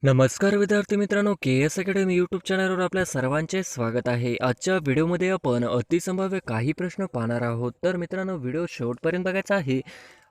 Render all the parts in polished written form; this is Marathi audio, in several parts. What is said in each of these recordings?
नमस्कार विद्यार्थी मित्रांनो, के एस अकॅडमी यूट्यूब चॅनलवर आपल्या सर्वांचे स्वागत आहे. आजच्या व्हिडिओमध्ये आपण अतिसंभाव्य काही प्रश्न पाहणार आहोत. तर मित्रांनो, व्हिडिओ शेवटपर्यंत बघायचा आहे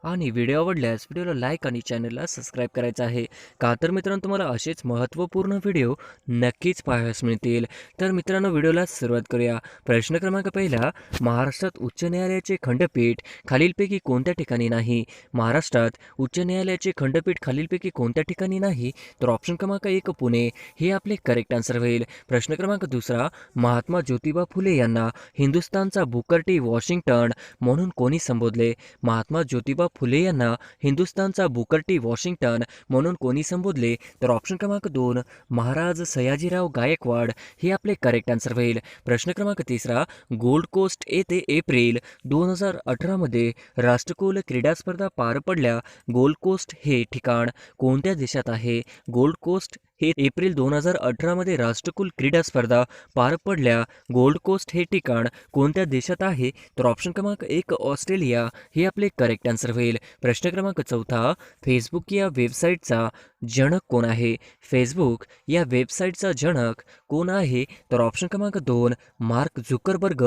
आणि व्हिडिओ आवडल्यास व्हिडिओला लाईक आणि चॅनलला सबस्क्राईब करायचं आहे. का तर मित्रांनो, तुम्हाला असेच महत्त्वपूर्ण व्हिडिओ नक्कीच पाहायला मिळतील. तर मित्रांनो, व्हिडिओला सुरुवात करूया. प्रश्न क्रमांक पहिला, महाराष्ट्रात उच्च न्यायालयाचे खंडपीठ खालीलपैकी कोणत्या ठिकाणी नाही? महाराष्ट्रात उच्च न्यायालयाचे खंडपीठ खालीलपैकी कोणत्या ठिकाणी नाही? तर ऑप्शन क्रमांक एक पुणे हे आपले करेक्ट आन्सर होईल. प्रश्न क्रमांक दुसरा, महात्मा ज्योतिबा फुले यांना हिंदुस्थानचा बुकर टी वॉशिंग्टन म्हणून कोणी संबोधले? महात्मा ज्योतिबा फुले यांना हिंदुस्थानचा बुकर टी वॉशिंग्टन म्हणून कोणी संबोधले? तर ऑप्शन क्रमांक दोन, महाराज सयाजीराव गायकवाड हे आपले करेक्ट आन्सर होईल. प्रश्न क्रमांक तिसरा, गोल्ड कोस्ट येथे एप्रिल 2018 मध्ये राष्ट्रकुल क्रीडा स्पर्धा पार पडल्या. गोल्ड कोस्ट हे ठिकाण कोणत्या देशात आहे? गोल्ड कोस्ट हे एप्रिल 2018 मध्ये राष्ट्रकुल क्रीडा स्पर्धा पार पडल्या. गोल्ड कोस्ट हे ठिकाण कोणत्या देशात आहे? तर ऑप्शन क्रमांक एक, ऑस्ट्रेलिया हे आपले करेक्ट आन्सर होईल. प्रश्न क्रमांक चौथा, फेसबुक या वेबसाईटचा जनक कोण आहे? फेसबुक या वेबसाईटचा जनक कोण आहे? तर ऑप्शन क्रमांक दोन, मार्क झुकरबर्ग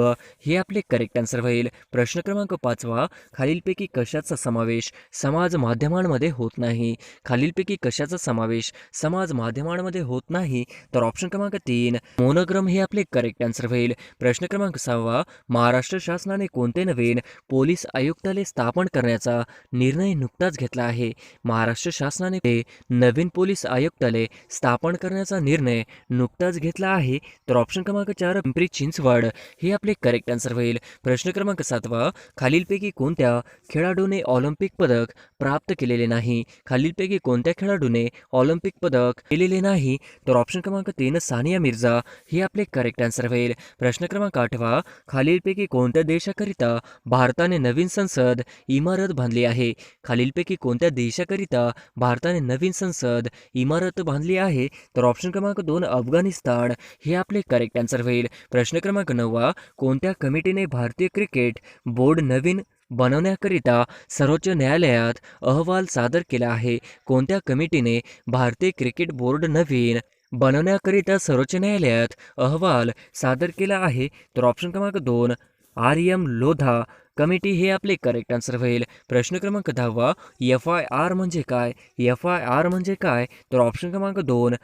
हे आपले करेक्ट आन्सर होईल. प्रश्न क्रमांक पाचवा, खालीलपैकी कशाचा समावेश समाज माध्यमांमध्ये होत नाही? खालीलपैकी कशाचा समावेश समाज माध्यमांमध्ये होत नाही? तर ऑप्शन क्रमांक तीन, मोनोग्राम हे आपले करेक्ट आन्सर होईल. प्रश्न क्रमांक सहावा, महाराष्ट्र शासनाने कोणते नवीन पोलीस आयुक्तालय स्थापन करण्याचा निर्णय नुकताच घेतला आहे? महाराष्ट्र शासनाने नवीन पोलीस आयुक्तालय स्थापन करण्याचा निर्णय नुकताच घेतला आहे. तर ऑप्शन क्रमांक चार, पिंपरी चिंचवड हे आपले करेक्ट आन्सर होईल. प्रश्न क्रमांक सातवा, खालीलपैकी कोणत्या खेळाडूने ऑलिम्पिक पदक प्राप्त केलेले नाही? खालीलपैकी कोणत्या खेळाडूने ऑलिम्पिक पदक केलेले नाही? तर ऑप्शन क्रमांक तीन, सानिया मिर्झा हे आपले करेक्ट आन्सर होईल. प्रश्न क्रमांक आठवा, खालीलपैकी कोणत्या देशाकरिता भारताने नवीन संसद इमारत बांधली आहे? खालीलपैकी कोणत्या देशाकरिता भारताने नवीन संसद इमारत बांधली आहे? तर ऑप्शन क्रमांक दोन, अफगाणिस्तान हे आपले करेक्ट आन्सर होईल. प्रश्न क्रमांक नववा, कोणत्या कमिटीने भारतीय क्रिकेट बोर्ड नवीन बनवण्याकरिता सर्वोच्च न्यायालयात अहवाल सादर केला आहे? कोणत्या कमिटीने भारतीय क्रिकेट बोर्ड नवीन बनवण्याकरिता सर्वोच्च न्यायालयात अहवाल सादर केला आहे? तर ऑप्शन क्रमांक दोन, आर लोधा कमिटी हे आपले करेक्ट आन्सर होईल. प्रश्न क्रमांक दहावा, FIR म्हणजे काय? FIR म्हणजे काय? तर ऑप्शन क्रमांक दोन,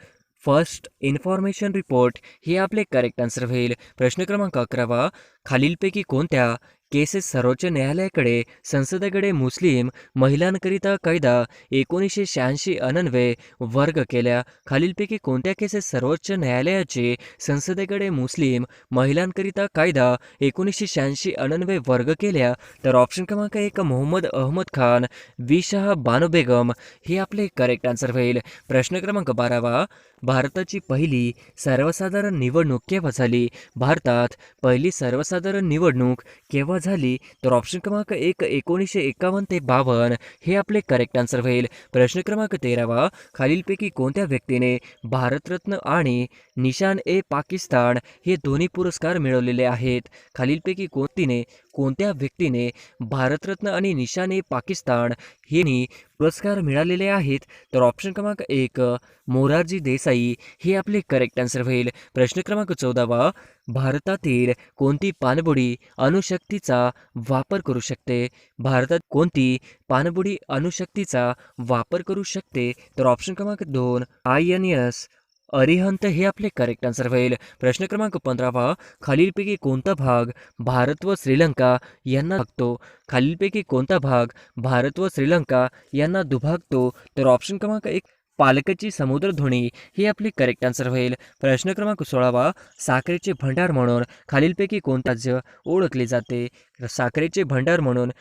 फर्स्ट इन्फॉर्मेशन रिपोर्ट हे आपले करेक्ट आन्सर होईल. प्रश्न क्रमांक अकरावा, खालीलपैकी कोणत्या केसेस सर्वोच्च न्यायालयाकडे संसदेकडे मुस्लिम महिलांकरिता कायदा 1986 अन्वये वर्ग केल्या? खालीलपैकी कोणत्या केसेस सर्वोच्च न्यायालयाचे संसदेकडे मुस्लिम महिलांकरिता कायदा 1986 अन्वये वर्ग केल्या? तर ऑप्शन क्रमांक एक, मोहम्मद अहमद खान वी शाह बानो बेगम हे आपले करेक्ट आन्सर होईल. प्रश्न क्रमांक बारावा, भारताची पहिली सर्वसाधारण निवडणूक केव्हा झाली? भारतात पहिली सर्वसाधारण निवडणूक केव्हा झाली? तर ऑप्शन क्रमांक एक, 1951 ते 52 हे आपले करेक्ट आन्सर होईल. प्रश्न क्रमांक तेरावा, खालीलपैकी कोणत्या व्यक्तीने भारतरत्न आणि निशान ए पाकिस्तान हे दोन्ही पुरस्कार मिळवलेले आहेत? खालीलपैकी कोणत्या व्यक्तीने भारतरत्न आणि निशान ए पाकिस्तान हे पुरस्कार मिळालेले आहेत? तर ऑप्शन क्रमांक एक, मोरारजी देसाई हे आपले करेक्ट आन्सर होईल. प्रश्न क्रमांक चौदावा, भारतातील कोणती पाणबुडी अणुशक्तीचा वापर करू शकते? भारतात कोणती पाणबुडी अणुशक्तीचा वापर करू शकते? तर ऑप्शन क्रमांक दोन, INS अरिहंत हे आपले करेक्ट आन्सर होईल. प्रश्न क्रमांक 15वा, खालीलपैकी कोणता भाग भारत व श्रीलंका यांना दुभागतो? खालीलपैकी कोणता भाग भारत व श्रीलंका यांना दुभागतो? तर ऑप्शन क्रमांक एक, पालकची समुद्रधुनी हे आपले करेक्ट आन्सर होईल. प्रश्न क्रमांक 16वा, साखरेचे भंडार म्हणून खालीलपैकी कोणते राज्य ओळखले जाते? साखरेचे भंडार म्हणून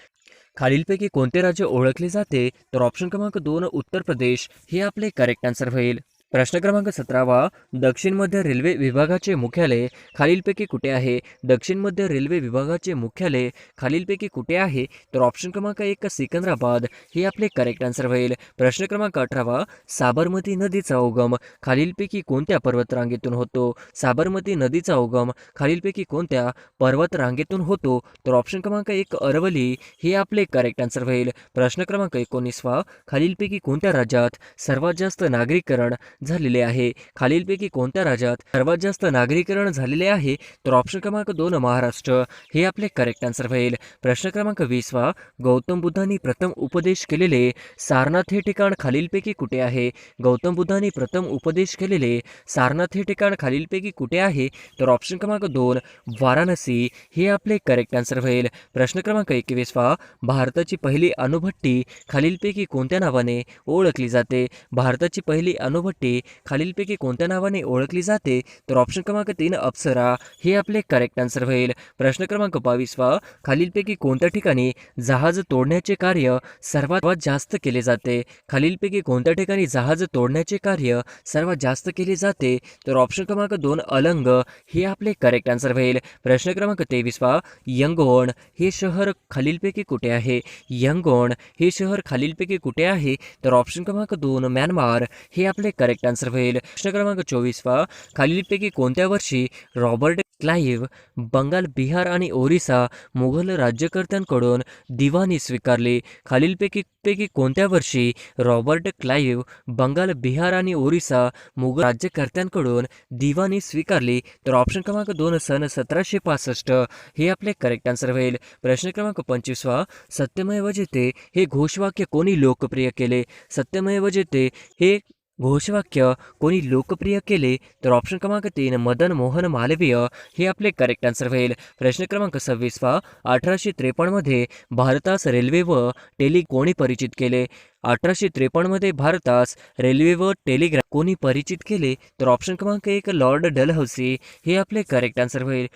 खालीलपैकी कोणते राज्य ओळखले जाते? तर ऑप्शन क्रमांक दोन, उत्तर प्रदेश हे आपले करेक्ट आन्सर होईल. प्रश्न क्रमांक 17वा, दक्षिण मध्य रेल्वे विभागाचे मुख्यालय खालीलपैकी कुठे आहे? दक्षिण मध्य रेल्वे विभागाचे मुख्यालय खालीलपैकी कुठे आहे? तर ऑप्शन क्रमांक एक, सिकंदराबाद हे आपले करेक्ट आन्सर होईल. प्रश्न क्रमांक 18वा, साबरमती नदीचा उगम खालीलपैकी कोणत्या पर्वतरांगेतून होतो? साबरमती नदीचा उगम खालीलपैकी कोणत्या पर्वतरांगेतून होतो? तर ऑप्शन क्रमांक एक, अरवली हे आपले करेक्ट आन्सर होईल. प्रश्न क्रमांक 19वा, खालीलपैकी कोणत्या राज्यात सर्वात जास्त नागरीकरण झालेले आहे? खालीलपैकी कोणत्या राज्यात सर्वात जास्त नागरीकरण झालेले आहे? तर ऑप्शन क्रमांक 2 महाराष्ट्र हे आपले करेक्ट आन्सर होईल. प्रश्न क्रमांक 20 गौतम बुद्धांनी प्रथम उपदेश केलेले सारनाथ हे ठिकाण खालीलपैकी कुठे आहे? गौतम बुद्धांनी प्रथम उपदेश केलेले सारनाथ हे ठिकाण खालीलपैकी कुठे आहे? तर ऑप्शन क्रमांक 2 वाराणसी हे आपले करेक्ट आन्सर होईल. प्रश्न क्रमांक 21 भारताची पहिली अणुभट्टी खालीलपैकी कोणत्या नावाने ओळखली जाते? भारताची पहिली अणुभट्टी खालीलपैकी कोणत्या नावाने ओळखली जाते? तर ऑप्शन क्रमांक 3 अप्सरा हे आपले करेक्ट आन्सर होईल. प्रश्न क्रमांक 22 खालीलपैकी कोणत्या ठिकाणी जहाज तोडण्याचे कार्य सर्वात जास्त केले जाते? खालीलपैकी कोणत्या ठिकाणी जहाज तोडण्याचे कार्य सर्वात जास्त केले जाते? तर ऑप्शन क्रमांक 2 अलंग हे आपले करेक्ट आन्सर होईल. प्रश्न क्रमांक 23 यंगोन हे शहर खालीलपैकी कुठे आहे? यंगोन हे शहर खालीलपैकी कुठे आहे? तर ऑप्शन क्रमांक 2 म्यानमार हे आपले करेक्ट आन्सर होईल. प्रश्न क्रमांक 24 खालीलपैकी कोणत्या वर्षी रॉबर्ट क्लाइव्ह बंगाल, बिहार आणि ओरिसा मुघल राज्यकर्त्यांकडून दिवाणी स्वीकारली? खालीलपैकी कोणत्या वर्षी रॉबर्ट क्लाइव्ह बंगाल, बिहार आणि ओरिसा मुघल राज्यकर्त्यांकडून दिवाणी स्वीकारली? तर ऑप्शन क्रमांक 2 सन 1765 हे आपले करेक्ट आन्सर होईल. प्रश्न क्रमांक 25 सत्यमेव जयते हे घोषवाक्य कोणी लोकप्रिय केले? सत्यमेव जयते हे घोषवाक्य कोणी लोकप्रिय केले? तर ऑप्शन क्रमांक 3 मदन मोहन मालवीय हे आपले करेक्ट आन्सर होईल. प्रश्न क्रमांक 26 1853 मध्ये भारतास रेल्वे व टेली कोणी परिचित केले? 1853 मध्ये भारतास रेल्वे व टेलिग्राफ कोणी परिचित केले? तर ऑप्शन क्रमांक 1 लॉर्ड डलहौसी हे आपले करेक्ट आन्सर होईल.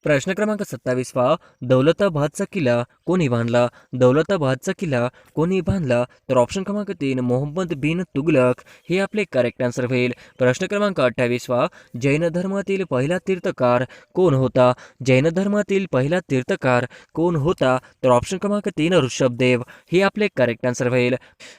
प्रश्न क्रमांक 27 दौलताबादचा किल्ला कोणी बांधला? दौलताबादचा किल्ला कोणी बांधला? तर ऑप्शन क्रमांक 3 मोहम्मद बिन तुगलक हे आपले करेक्ट आन्सर होईल. प्रश्न क्रमांक 28 जैन धर्मातील पहिला तीर्थकार कोण होता? जैन धर्मातील पहिला तीर्थकार कोण होता? तर ऑप्शन क्रमांक 3 ऋषभदेव हे आपले करेक्ट आन्सर होईल.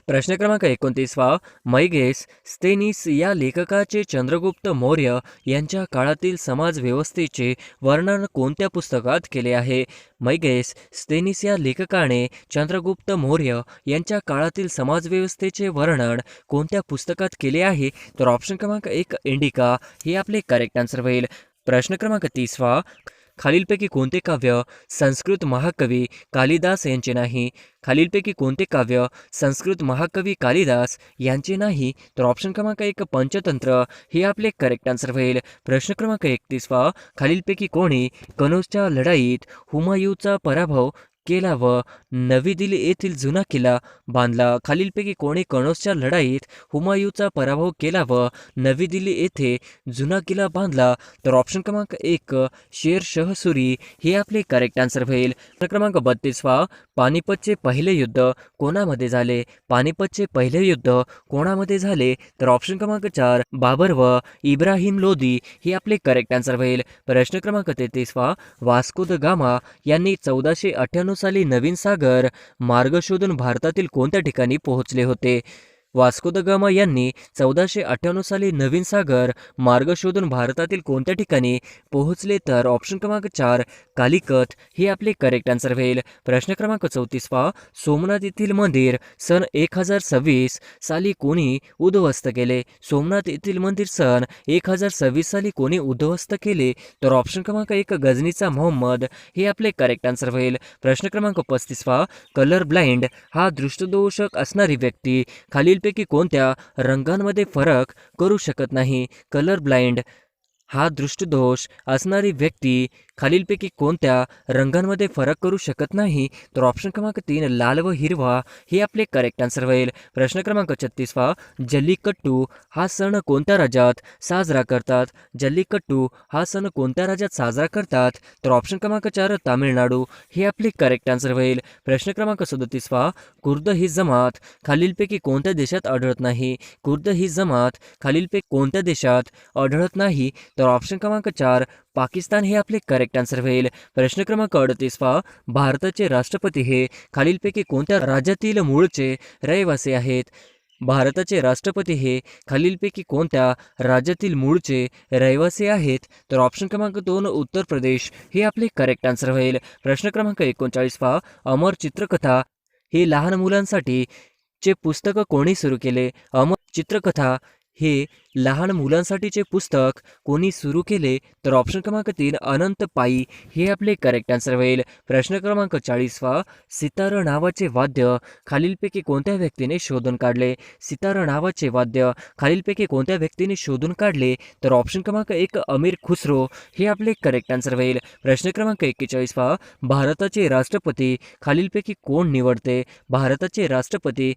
प्रश्न क्रमांक 29 मैगेस स्तेनिस या लेखकाचे चंद्रगुप्त मौर्य यांच्या काळातील समाज व्यवस्थेचे वर्णन कोणत्या पुस्तकात केले आहे? मैगेस स्तेनिस या लेखकाने चंद्रगुप्त मौर्य यांच्या काळातील समाजव्यवस्थेचे वर्णन कोणत्या पुस्तकात केले आहे? तर ऑप्शन क्रमांक 1 इंडिका हे आपले करेक्ट आन्सर होईल. प्रश्न क्रमांक 30 खालीलपैकी कोणते काव्य संस्कृत महाकवी कालिदास यांचे नाही? खालीलपैकी कोणते काव्य संस्कृत महाकवी कालिदास यांचे नाही? तर ऑप्शन क्रमांक 1 पंचतंत्र हे आपले करेक्ट आन्सर होईल. प्रश्न क्रमांक 31 खालीलपैकी कोणी कनौजच्या लढाईत हुमायूचा पराभव केला व नवी दिल्ली येथील जुना किल्ला बांधला? खालीलपैकी कोणी कनौजच्या लढाईत हुमायूचा पराभव केला व नवी दिल्ली येथे जुना किल्ला बांधला? तर ऑप्शन क्रमांक 1 शेर शह सुरी हे आपले करेक्ट आन्सर होईल. प्रश्न क्रमांक 32 पानिपतचे पहिले युद्ध कोणामध्ये झाले? पानिपतचे पहिले युद्ध कोणामध्ये झाले? तर ऑप्शन क्रमांक 4 बाबर व इब्राहिम लोदी हे आपले करेक्ट आन्सर होईल. प्रश्न क्रमांक 33 वास्को द गामा यांनी 1498 साली नवीन सागर मार्ग शोधून भारतातील कोणत्या ठिकाणी पोहोचले होते? वास्को द गामा यांनी 1498 साली नवीन सागर मार्ग शोधून भारतातील कोणत्या ठिकाणी पोहोचले? तर ऑप्शन क्रमांक 4 कालिकत हे आपले करेक्ट आन्सर होईल. प्रश्न क्रमांक 34 सोमनाथ येथील मंदिर सन 1026 साली कोणी उद्ध्वस्त केले? सोमनाथ येथील मंदिर सन 1026 साली कोणी उद्ध्वस्त केले? तर ऑप्शन क्रमांक 1 गजनीचा मोहम्मद हे आपले करेक्ट आन्सर होईल. प्रश्न क्रमांक 35 कलर ब्लाइंड हा दृष्टिदोषक असणारी व्यक्ती खालीलपैकी कोणत्या रंगांमध्ये फरक करू शकत नाही? कलर ब्लाइंड हा दृष्टिदोष असणारी व्यक्ती खालीलपैकी कोणत्या रंगांमध्ये फरक करू शकत नाही? तर ऑप्शन क्रमांक 3 लाल व हिरवा हे आपले करेक्ट आन्सर होईल. प्रश्न क्रमांक 36 जल्लीकट्टू हा सण कोणत्या राज्यात साजरा करतात? जल्लीकट्टू हा सण कोणत्या राज्यात साजरा करतात? तर ऑप्शन क्रमांक 4 तामिळनाडू हे आपले करेक्ट आन्सर होईल. प्रश्न क्रमांक 37 कुर्द ही जमात खालीलपैकी कोणत्या देशात आढळत नाही? कुर्द ही जमात खालीलपैकी कोणत्या देशात आढळत नाही? तर ऑप्शन क्रमांक 4 पाकिस्तान हे आपले करेक्ट आन्सर होईल. प्रश्न क्रमांक 38 भारताचे राष्ट्रपती हे खालीलपैकी कोणत्या राज्यातील मूळचे रहिवासी आहेत? भारताचे राष्ट्रपती हे खालीलपैकी कोणत्या राज्यातील मूळचे रहिवासी आहेत? तर ऑप्शन क्रमांक 2 उत्तर प्रदेश हे आपले करेक्ट आन्सर होईल. प्रश्न क्रमांक 39 अमर चित्रकथा हे लहान मुलांसाठी चे पुस्तक कोणी सुरू केले? अमर चित्रकथा हे लहान मुलांसाठीचे पुस्तक कोणी सुरू केले? तर ऑप्शन क्रमांक 3 अनंत पाई हे आपले करेक्ट आन्सर होईल. प्रश्न क्रमांक 40वा, सितार नावाचे वाद्य खालीलपैकी कोणत्या व्यक्तीने शोधून काढले? सितार नावाचे वाद्य खालीलपैकी कोणत्या व्यक्तीने शोधून काढले? तर ऑप्शन क्रमांक 1 अमीर खुसरो हे आपले करेक्ट आन्सर होईल. प्रश्न क्रमांक 41वा, भारताचे राष्ट्रपती खालीलपैकी कोण निवडते? भारताचे राष्ट्रपती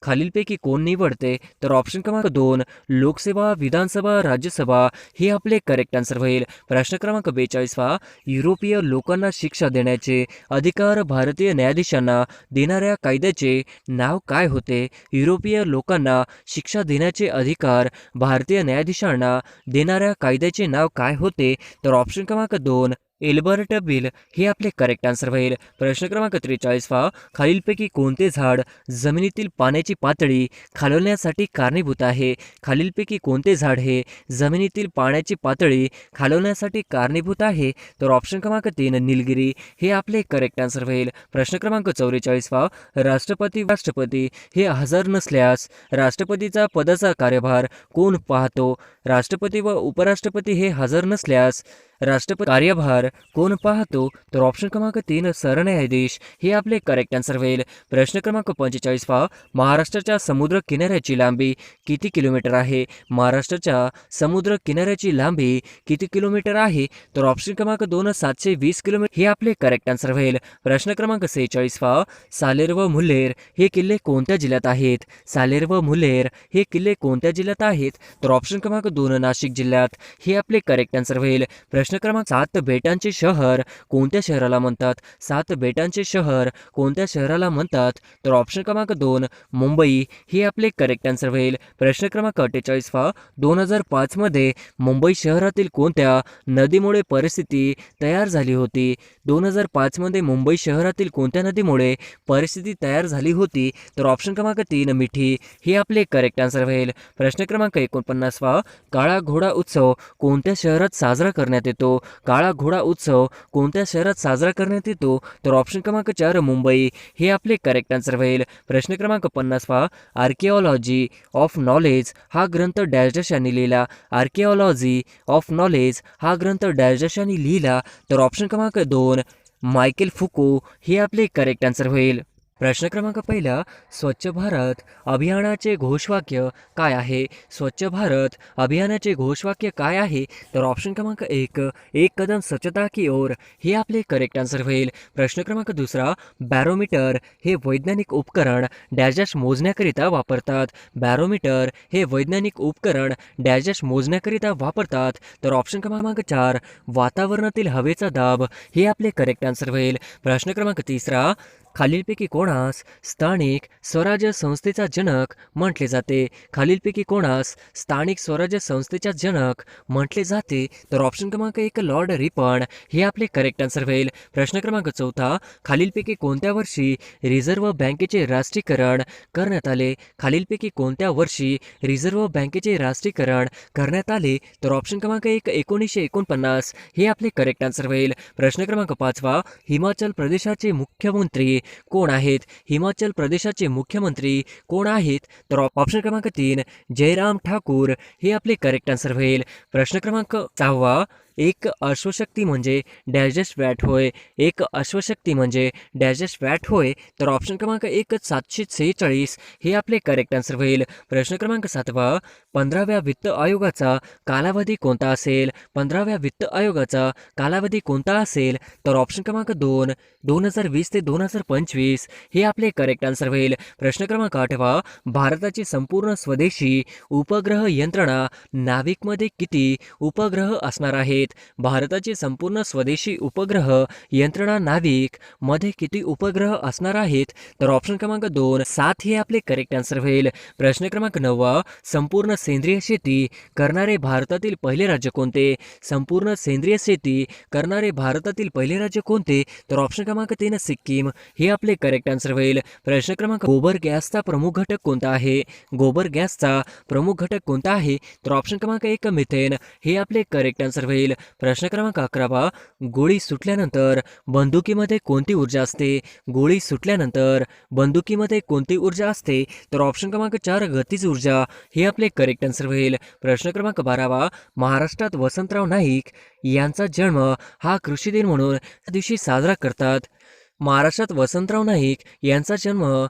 खालीलपैकी कोण निवडते? तर ऑप्शन क्रमांक 2 लोकसभा, विधानसभा, राज्यसभा हे आपले करेक्ट आन्सर होईल. प्रश्न क्रमांक 42वा, युरोपीय लोकांना शिक्षा देण्याचे अधिकार भारतीय न्यायाधीशांना देणाऱ्या कायद्याचे नाव काय होते? युरोपीय लोकांना शिक्षा देण्याचे अधिकार भारतीय न्यायाधीशांना देणाऱ्या कायद्याचे नाव काय होते? तर ऑप्शन क्रमांक 2 एल्बर्ट बिल हे आपले करेक्ट आन्सर होईल. प्रश्न क्रमांक 43वा, खालीलपैकी कोणते झाड जमिनीतील पाण्याची पातळी खालवण्यासाठी कारणीभूत आहे? खालीलपैकी कोणते झाड हे जमिनीतील पाण्याची पातळी खालवण्यासाठी कारणीभूत आहे? तर ऑप्शन क्रमांक 3 निलगिरी हे आपले करेक्ट आन्सर होईल. प्रश्न क्रमांक 44वा, राष्ट्रपती हे हजर नसल्यास राष्ट्रपतीचा पदाचा कार्यभार कोण पाहतो? राष्ट्रपती व उपराष्ट्रपती हे हजर नसल्यास राष्ट्रपती कार्यभार कोण पाहतो? तर ऑप्शन क्रमांक 3 सरन्यायाधीश हे आपले करेक्ट आन्सर होईल. प्रश्न क्रमांक 45वा, महाराष्ट्राच्या समुद्र किनाऱ्याची लांबी किती किलोमीटर आहे? महाराष्ट्राच्या समुद्र किनाऱ्याची लांबी किती किलोमीटर आहे? तर ऑप्शन क्रमांक 2 720 किलोमीटर हे आपले करेक्ट आन्सर होईल. प्रश्न क्रमांक 46वा, सालेर व मुल्हेर हे किल्ले कोणत्या जिल्ह्यात आहेत? सालेर व मुल्हेर हे किल्ले कोणत्या जिल्ह्यात आहेत? तर ऑप्शन क्रमांक 2 नाशिक जिल्ह्यात हे आपले करेक्ट आन्सर होईल. प्रश्न क्रमांक 7 बेटांचे शहर कोणत्या शहराला म्हणतात? 7 बेटांचे शहर कोणत्या शहराला म्हणतात? तर ऑप्शन क्रमांक 2 मुंबई हे आपले करेक्ट आन्सर होईल. प्रश्न क्रमांक 48वा, 2005 मध्ये मुंबई शहरातील कोणत्या नदीमुळे परिस्थिती तयार झाली होती? 2005 मध्ये मुंबई शहरातील कोणत्या नदीमुळे परिस्थिती तयार झाली होती? तर ऑप्शन क्रमांक 3 मिठी हे आपले करेक्ट आन्सर होईल. प्रश्न क्रमांक 49वा, काळा घोडा उत्सव कोणत्या शहरात साजरा करण्यात येतो? काळा घोडा उत्सव कोणत्या शहरात साजरा करण्यात येतो? तर ऑप्शन क्रमांक 4 मुंबई हे आपले करेक्ट आन्सर होईल. प्रश्न क्रमांक 50वा, आर्किओलॉजी ऑफ नॉलेज हा ग्रंथ डॅश डॅशांनी लिहिला? आर्किओलॉजी ऑफ नॉलेज हा ग्रंथ डॅश डॅशांनी लिहिला? तर ऑप्शन क्रमांक 2 मायकेल फुको हे आपले करेक्ट आन्सर होईल. प्रश्न क्रमांक 1 स्वच्छ भारत अभियानाचे घोषवाक्य काय आहे? स्वच्छ भारत अभियानाचे घोषवाक्य काय आहे? तर ऑप्शन क्रमांक 1 एक कदम स्वच्छता की ओर हे आपले करेक्ट आन्सर होईल. प्रश्न क्रमांक 2 बॅरोमीटर हे वैज्ञानिक उपकरण डॅश डॅश मोजण्याकरिता वापरतात? बॅरोमीटर हे वैज्ञानिक उपकरण डॅश डॅश मोजण्याकरिता वापरतात? तर ऑप्शन क्रमांक 4 वातावरणातील हवेचा दाब हे आपले करेक्ट आन्सर होईल. प्रश्न क्रमांक 3 खालीलपैकी कोणास स्थानिक स्वराज्य संस्थेचा जनक म्हटले जाते? खालीलपैकी कोणास स्थानिक स्वराज्य संस्थेचा जनक म्हटले जाते? तर ऑप्शन क्रमांक 1 लॉर्ड रिपन हे आपले करेक्ट आन्सर होईल. प्रश्न क्रमांक 4 खालीलपैकी कोणत्या वर्षी रिझर्व्ह बँकेचे राष्ट्रीयकरण करण्यात आले? खालीलपैकी कोणत्या वर्षी रिझर्व्ह बँकेचे राष्ट्रीयकरण करण्यात आले? तर ऑप्शन क्रमांक 1 1949 हे आपले करेक्ट आन्सर होईल. प्रश्न क्रमांक 5 हिमाचल प्रदेशाचे मुख्यमंत्री कोण आहेत? हिमाचल प्रदेशाचे मुख्यमंत्री कोण आहेत? तर ऑप्शन क्रमांक 3 जयराम ठाकूर हे आपले करेक्ट आन्सर होईल. प्रश्न क्रमांक 6 एक अश्वशक्ती म्हणजे डॅश डॅश वॅट होय? एक अश्वशक्ती म्हणजे डॅश डॅश वॅट होय? तर ऑप्शन क्रमांक 1 746 हे आपले करेक्ट आन्सर होईल. प्रश्न क्रमांक 7 15व्या वित्त आयोगाचा कालावधी कोणता असेल? 15व्या वित्त आयोगाचा कालावधी कोणता असेल? तर ऑप्शन क्रमांक 2 2020 ते 2025 हे आपले करेक्ट आन्सर होईल. प्रश्न क्रमांक 8 भारताची संपूर्ण स्वदेशी उपग्रह यंत्रणा नाविकमध्ये किती उपग्रह असणार आहेत? भारताची संपूर्ण स्वदेशी उपग्रह यंत्रणा नाविक मध्ये किती उपग्रह असणार आहेत? तर ऑप्शन क्रमांक 2 7 हे आपले करेक्ट आन्सर होईल. प्रश्न क्रमांक 9 संपूर्ण सेंद्रिय शेती करणारे भारतातील पहिले राज्य कोणते? संपूर्ण सेंद्रिय शेती करणारे भारतातील पहिले राज्य कोणते? तर ऑप्शन क्रमांक 3 सिक्कीम हे आपले करेक्ट आन्सर होईल. प्रश्न क्रमांक गोबर गॅसचा प्रमुख घटक कोणता आहे? गोबर गॅसचा प्रमुख घटक कोणता आहे? तर ऑप्शन क्रमांक 1 मिथेन हे आपले करेक्ट आन्सर होईल. प्रश्न क्रमांक 11 गोळी सुटल्यानंतर बंदुकीमध्ये कोणती ऊर्जा असते? गोळी सुटल्यानंतर बंदुकीमध्ये कोणती ऊर्जा असते? तर ऑप्शन क्रमांक 4 गतीज ऊर्जा हे आपले करेक्ट आन्सर होईल. प्रश्न क्रमांक 12 महाराष्ट्रात वसंतराव नाईक यांचा जन्म हा कृषी दिन म्हणून त्या दिवशी साजरा करतात. महाराष्ट्रात वसंतराव नाईक यांचा जन्म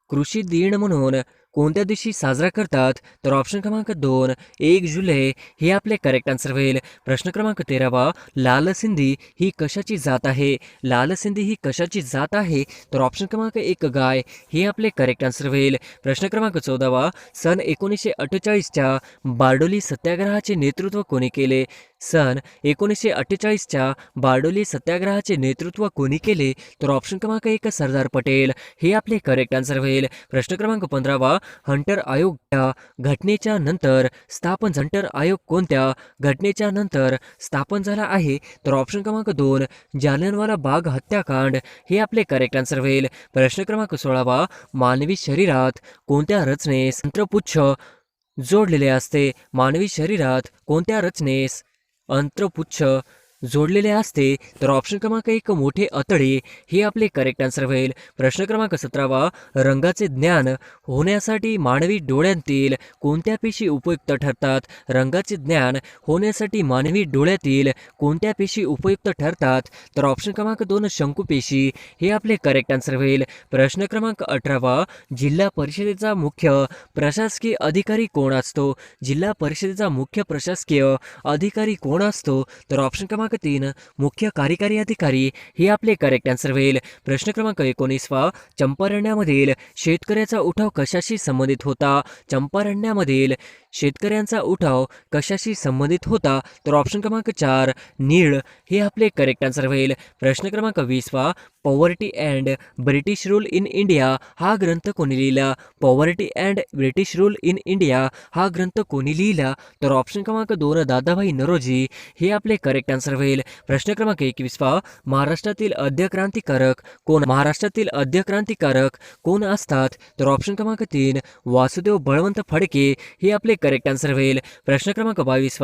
कृषी दिन म्हणून कोणत्या दिवशी साजरा करतात? तर ऑप्शन क्रमांक 2 1 जुलै हे आपले करेक्ट आन्सर होईल. प्रश्न क्रमांक 13 लाल सिंधी ही कशाची जात आहे? लाल सिंधी ही कशाची जात आहे? तर ऑप्शन क्रमांक 1 गाय हे आपले करेक्ट आन्सर होईल. प्रश्न क्रमांक 14 सन 1948च्या बारडोली सत्याग्रहाचे नेतृत्व कोणी केले? सन 1948च्या बारडोली सत्याग्रहाचे नेतृत्व कोणी केले? तर ऑप्शन क्रमांक 1 सरदार पटेल हे आपले करेक्ट आन्सर होईल. प्रश्न क्रमांक 15 हंटर आयोग घटनेच्या नंतर स्थापन हंटर आयोग कोणत्या घटनेच्या नंतर स्थापन झाला आहे? तर ऑप्शन क्रमांक 2 जालियनवाला बाग हत्याकांड हे आपले करेक्ट आन्सर होईल. प्रश्न क्रमांक 16 मानवी शरीरात कोणत्या रचनेस अंत्रपुच्छ जोडलेले असते? मानवी शरीरात कोणत्या रचनेस अंत्रपुच्छ जोडलेले असते? तर ऑप्शन क्रमांक 1 मोठे आतडे हे आपले करेक्ट आन्सर होईल. प्रश्न क्रमांक 17 रंगाचे ज्ञान होण्यासाठी मानवी डोळ्यांतील कोणत्या पेशी उपयुक्त ठरतात? रंगाचे ज्ञान होण्यासाठी मानवी डोळ्यातील कोणत्या पेशी उपयुक्त ठरतात? तर ऑप्शन क्रमांक 2 शंकुपेशी हे आपले करेक्ट आन्सर होईल. प्रश्न क्रमांक 18 जिल्हा परिषदेचा मुख्य प्रशासकीय अधिकारी कोण असतो? जिल्हा परिषदेचा मुख्य प्रशासकीय अधिकारी कोण असतो? तर ऑप्शन क्रमांक 3 मुख्य कार्यकारी अधिकारी हे आपले करेक्ट आन्सर होईल. प्रश्न क्रमांक 19 चंपारण्यामधील शेतकऱ्याचा उठाव कशाशी संबंधित होता? चंपारण्यामधील शेतकऱ्यांचा उठाव कशाशी संबंधित होता? तर ऑप्शन क्रमांक 4 नीळ हे आपले करेक्ट आन्सर होईल. प्रश्न क्रमांक 20 poverty and British rule in India हा ग्रंथ कोणी लिहिला? Poverty and British rule in India हा ग्रंथ कोणी लिहिला? तर ऑप्शन क्रमांक 2 दादाभाई नौरोजी हे आपले करेक्ट आन्सर होईल. प्रश्न क्रमांक 21 महाराष्ट्रातील आद्य क्रांतिकारक कोण? महाराष्ट्रातील आद्य क्रांतिकारक कोण असतात? तर ऑप्शन क्रमांक 3 वासुदेव बळवंत फडके हे आपले करेक्ट आन्सर होईल. प्रश्न क्रमांक 22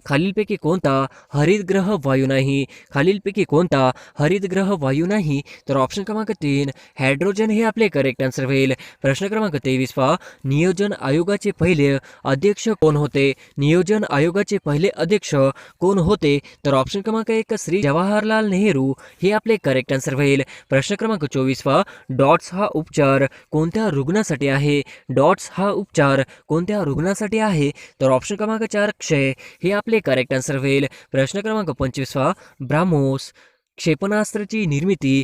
खालीलपैकी कोणता हरितग्रह वायू नाही? खालीलपैकी कोणता हरितग्रह वायू नाही? तर ऑप्शन क्रमांक 3 हायड्रोजन हे आपले करेक्ट आन्सर होईल. प्रश्न क्रमांक 23 नियोजन आयोगाचे पहिले अध्यक्ष कोण होते? नियोजन आयोगाचे पहिले अध्यक्ष कोण होते? तर ऑप्शन क्रमांक 1 श्री जवाहरलाल नेहरू हे आपले करेक्ट आन्सर होईल. प्रश्न क्रमांक 24 डॉट्स हा उपचार कोणत्या रुग्णासाठी आहे? डॉट्स हा उपचार कोणत्या रुग्णासाठी आहे? तर ऑप्शन क्रमांक 4 क्षय हे आपले करेक्ट आन्सर होईल. प्रश्न क्रमांक 25 ब्राह्मोस क्षेपणास्त्राची निर्मिती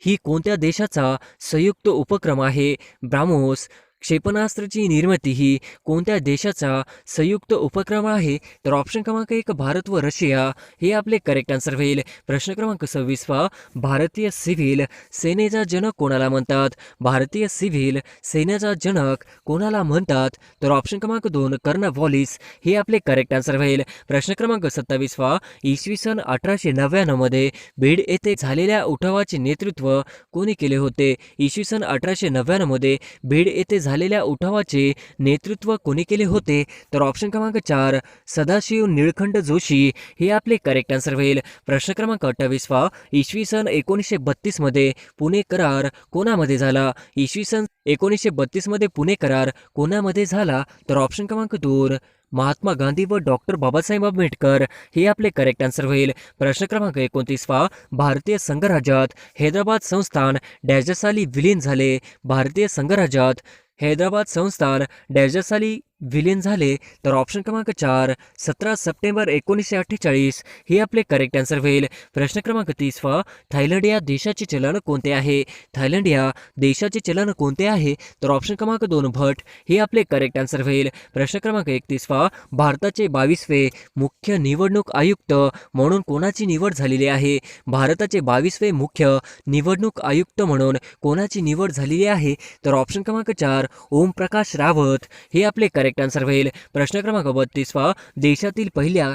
ही कोणत्या देशाचा संयुक्त उपक्रम आहे? ब्राह्मोस क्षेपणास्त्राची निर्मिती ही कोणत्या देशाचा संयुक्त उपक्रम आहे? तर ऑप्शन क्रमांक 1 भारत व रशिया हे आपले करेक्ट आन्सर होईल. प्रश्न क्रमांक 26 भारतीय सिव्हिल सेनेचा जनक कोणाला म्हणतात? भारतीय सिव्हिल सेनेचा जनक कोणाला म्हणतात? तर ऑप्शन क्रमांक 2 कर्नवालिस हे आपले करेक्ट आन्सर होईल. प्रश्न क्रमांक 27 इसवी सन 1899 मध्ये बीड येथे झालेल्या उठावाचे नेतृत्व कोणी केले होते? इसवी सन 1899 मध्ये बीड येथे झालेल्या उठावाचे नेतृत्व कोणी केले होते? तर ऑप्शन क्रमांक 4 सदाशिव निळकंठ जोशी हे आपले करेक्ट आन्सर होईल. प्रश्न क्रमांक 28 इसवी सन 1932 मध्ये पुणे करार कोणामध्ये झाला? इसवी सन 1932 मध्ये पुणे करार कोणामध्ये झाला? तर ऑप्शन क्रमांक 2 महात्मा गांधी व डॉक्टर बाबासाहेब आंबेडकर हे आपले करेक्ट आन्सर होईल. प्रश्न क्रमांक 29 भारतीय संघराज्यात हैदराबाद संस्थान डॅशच्या साली विलीन झाले? भारतीय संघराज्यात हैदराबाद संस्थान डॅशच्या साली विलीन झाले? तर ऑप्शन क्रमांक 4 17 सप्टेंबर 1948 हे आपले करेक्ट आन्सर होईल. प्रश्न क्रमांक 30 थायलंड या देशाचे चलन कोणते आहे? थायलंड या देशाचे चलन कोणते आहे? तर ऑप्शन क्रमांक 2 भट हे आपले करेक्ट आन्सर होईल. प्रश्न क्रमांक 31 भारताचे 22वे मुख्य निवडणूक आयुक्त म्हणून कोणाची निवड झालेली आहे? भारताचे 22वे मुख्य निवडणूक आयुक्त म्हणून कोणाची निवड झालेली आहे? तर ऑप्शन क्रमांक 4 ओम प्रकाश रावत हे आपले करेक्ट आन्सर होईल. प्रश्न क्रमांक 32 देशातील पहिल्या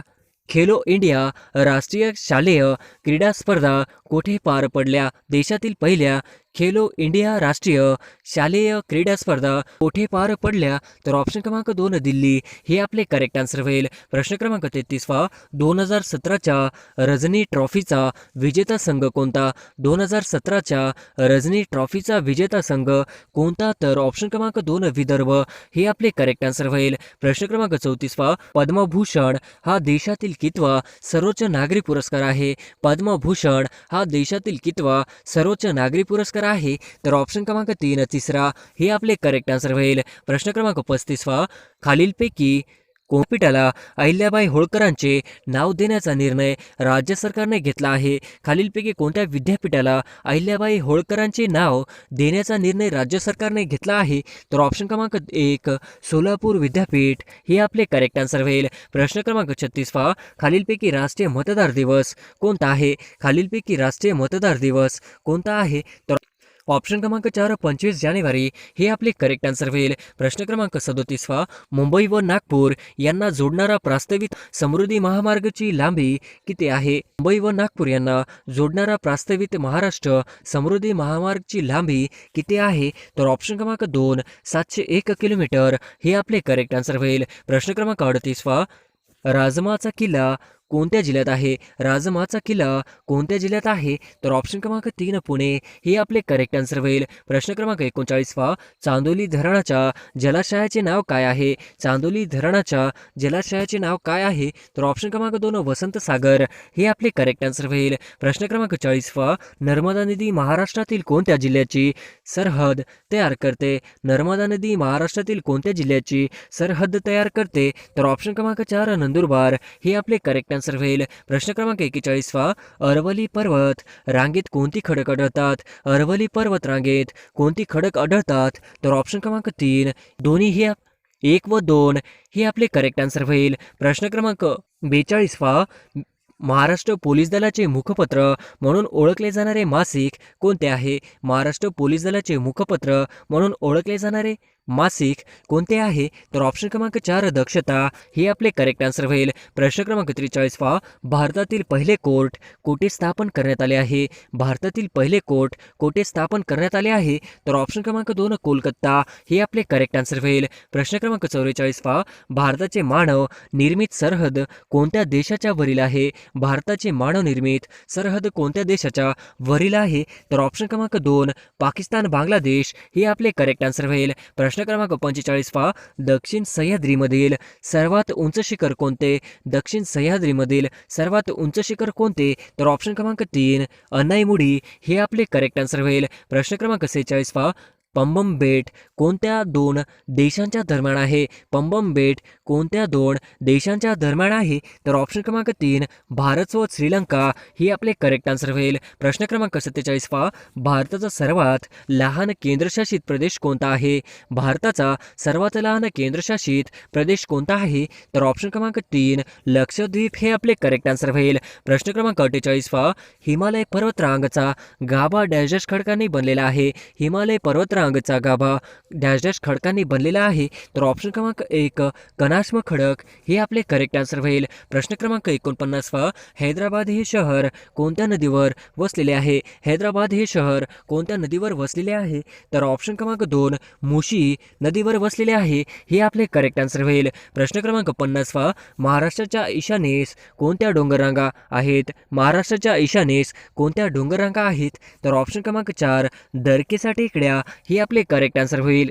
खेलो इंडिया राष्ट्रीय शालेय क्रीडा स्पर्धा कोठे पार पडल्या? देशातील पहिल्या खेलो इंडिया राष्ट्रीय शालेय क्रीडा स्पर्धा कोठे पार पडल्या? तर ऑप्शन क्रमांक 2 दिल्ली हे आपले करेक्ट आन्सर होईल. प्रश्न क्रमांक 33 2017च्या रजनी ट्रॉफीचा विजेता संघ कोणता? 2017च्या रजनी ट्रॉफीचा विजेता संघ कोणता? तर ऑप्शन क्रमांक 2 विदर्भ हे आपले करेक्ट आन्सर होईल. प्रश्न क्रमांक 34 पद्मभूषण हा देशातील कितवा सर्वोच्च नागरी पुरस्कार आहे? पद्मभूषण हा देशातील कितवा सर्वोच्च नागरी पुरस्कार आहे? तर ऑप्शन क्रमांक 3 तिसरा हे आपले करेक्ट आन्सर होईल. प्रश्न क्रमांक 35 खालीलपैकी विद्यापीठाला अहिल्याबाई होळकरांचे नाव देण्याचा निर्णय राज्य सरकारने घेतला आहे? खालीलपैकी कोणत्या विद्यापीठाला अहिल्याबाई होळकरांचे नाव देण्याचा निर्णय राज्य सरकारने घेतला आहे? तर ऑप्शन क्रमांक 1 सोलापूर विद्यापीठ हे आपले करेक्ट आन्सर होईल. प्रश्न क्रमांक 36 खालीलपैकी राष्ट्रीय मतदार दिवस कोणता आहे? खालीलपैकी राष्ट्रीय मतदार दिवस कोणता आहे? तर ऑप्शन क्रमांक 4 25 जानेवारी हे आपले करेक्ट आन्सर होईल. प्रश्न क्रमांक 37 मुंबई व नागपूर यांना जोडणारा प्रस्तावित समृद्धी महामार्गाची लांबी किती आहे? मुंबई व नागपूर यांना जोडणारा प्रस्तावित महाराष्ट्र समृद्धी महामार्गाची लांबी किती आहे? तर ऑप्शन क्रमांक 2 701 किलोमीटर हे आपले करेक्ट आन्सर होईल. प्रश्न क्रमांक 38 राजमाचा किल्ला कोणत्या जिल्ह्यात आहे? राजमाचा किल्ला कोणत्या जिल्ह्यात आहे? तर ऑप्शन क्रमांक 3 पुणे हे आपले करेक्ट आन्सर होईल. प्रश्न क्रमांक 39 चांदोली धरणाच्या जलाशयाचे नाव काय आहे? चांदोली धरणाच्या जलाशयाचे नाव काय आहे? तर ऑप्शन क्रमांक 2 वसंत सागर हे आपले करेक्ट आन्सर होईल. प्रश्न क्रमांक 40 नर्मदा नदी महाराष्ट्रातील कोणत्या जिल्ह्याची सरहद तयार करते? नर्मदा नदी महाराष्ट्रातील कोणत्या जिल्ह्याची सरहद तयार करते? तर ऑप्शन क्रमांक 4 नंदुरबार हे आपले करेक्ट आन्सर होईल. प्रश्न क्रमांक 41 अरवली पर्वत रांगेत कोणती खडक आढळतात? अरवली पर्वत रांगेत कोणती खडक आढळतात? तर ऑप्शन क्रमांक 3 दोन्ही हे 1 व 2 हे आपले करेक्ट आन्सर होईल. प्रश्न क्रमांक 42 महाराष्ट्र पोलीस दलाचे मुखपत्र म्हणून ओळखले जाणारे मासिक कोणते आहे? महाराष्ट्र पोलीस दलाचे मुखपत्र म्हणून ओळखले जाणारे मासिक कोणते आहे? तर ऑप्शन क्रमांक 4 दक्षता हे आपले करेक्ट आन्सर होईल. प्रश्न क्रमांक 43 भारतातील पहिले कोर्ट कोठे स्थापन करण्यात आले आहे? भारतातील पहिले कोर्ट कोठे स्थापन करण्यात आले आहे? तर ऑप्शन क्रमांक 2 कोलकाता हे आपले करेक्ट आन्सर होईल. प्रश्न क्रमांक 44 भारताचे मानव निर्मित सरहद कोणत्या देशाच्या वरील आहे? भारताचे मानव निर्मित सरहद कोणत्या देशाच्या वरील आहे? तर ऑप्शन क्रमांक 2 पाकिस्तान बांगलादेश हे आपले करेक्ट आन्सर होईल. प्रश्न क्रमांक 45 दक्षिण सह्याद्रीमधील सर्वात उंच शिखर कोणते? दक्षिण सह्याद्रीमधील सर्वात उंच शिखर कोणते? तर ऑप्शन क्रमांक 3 अन्नाईमुडी हे आपले करेक्ट आन्सर होईल. प्रश्न क्रमांक 46 पंबम बेट कोणत्या 2 देशांच्या दरम्यान आहे? पंबम बेट कोणत्या 2 देशांच्या दरम्यान आहे? तर ऑप्शन क्रमांक 3 भारत व श्रीलंका हे आपले करेक्ट आन्सर होईल. प्रश्न क्रमांक 47 भारताचा सर्वात लहान केंद्रशासित प्रदेश कोणता आहे? भारताचा सर्वात लहान केंद्रशासित प्रदेश कोणता आहे? तर ऑप्शन क्रमांक 3 लक्षद्वीप हे आपले करेक्ट आन्सर होईल. प्रश्न क्रमांक 48 हिमालय पर्वतरांगचा गाभा डॅश डॅश खडकांनी बनलेला आहे? हिमालय पर्वतरांगचा गाभा डॅश डॅश खडकांनी बनलेला आहे? तर ऑप्शन क्रमांक 1 कनाष्म खडक हे आपले करेक्ट आन्सर होईल. प्रश्न क्रमांक 49 हैदराबाद हे शहर कोणत्या नदीवर वसलेले आहे? हैदराबाद हे शहर कोणत्या नदीवर वसलेले आहे? तर ऑप्शन क्रमांक 2 मुशी नदीवर वसलेले आहे हे आपले करेक्ट आन्सर होईल. प्रश्न क्रमांक 50 महाराष्ट्राच्या ईशान्येस कोणत्या डोंगररांगा आहेत? महाराष्ट्राच्या ईशान्येस कोणत्या डोंगररांगा आहेत? तर ऑप्शन क्रमांक 4 दरकेसा टेकड्या हे आपले करेक्ट आन्सर होईल.